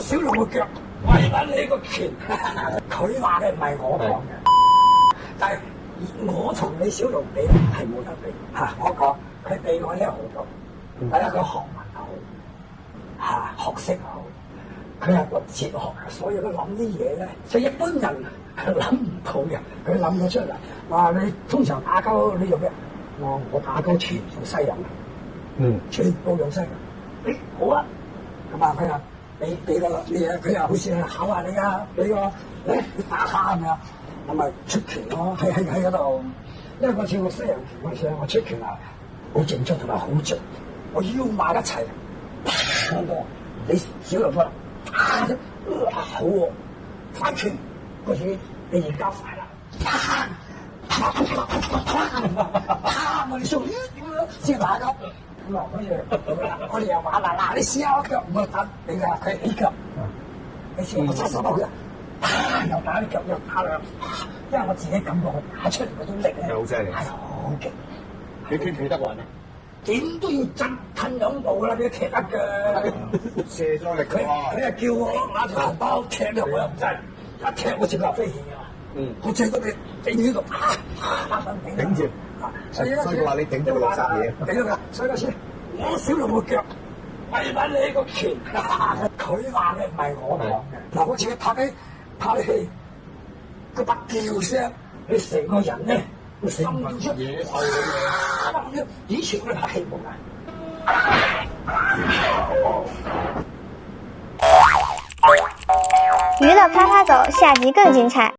小龍個腳，喂緊你個拳。佢話嘅唔係我講嘅，但係我同李小龍比係冇得比嚇。我講佢比我叻好多，第一佢學問好嚇，學識好，佢係讀哲學，所以佢諗啲嘢咧，所以一般人係諗唔到嘅，佢諗咗出嚟。話你通常打交你用咩？我打交全用西人，全部用西人。誒好啊，咁啊佢又俾個嘢，佢又好似考下你啊，俾個你打下係咪啊？咁咪出拳咯，喺嗰度。因為嗰次我西人拳嗰時我出拳啊，好正宗同埋好準，我腰馬一齊，你小龍哥打咗，好喎，翻拳嗰時你而家快啦，我哋屬於點樣先打交？咁啊，我哋又玩啦，嗱你試下我腳唔係打你㗎，佢起腳，你試我揸手到嘅，又打啲腳又打兩，因為我自己感覺佢打出嚟嗰種力咧，好犀利，係好勁。你企得穩啊？點都要震褪兩步啦，你踢得嘅。卸咗力佢又叫我拿條銀包踢咧，我又唔制，一踢我直頭飛起啊！我最多你頂喺度，頂住。所以話你頂咗六十嘢。頂咗㗎，所以嗰時我小龍個腳，喂緊你個拳。佢話嘅唔係我講嘅。嗱，好似佢拍戲，個把叫聲，你成個人咧，心都出野獸咁樣。以前佢拍戲冇㗎。娱樂啪啪走，下集更精彩。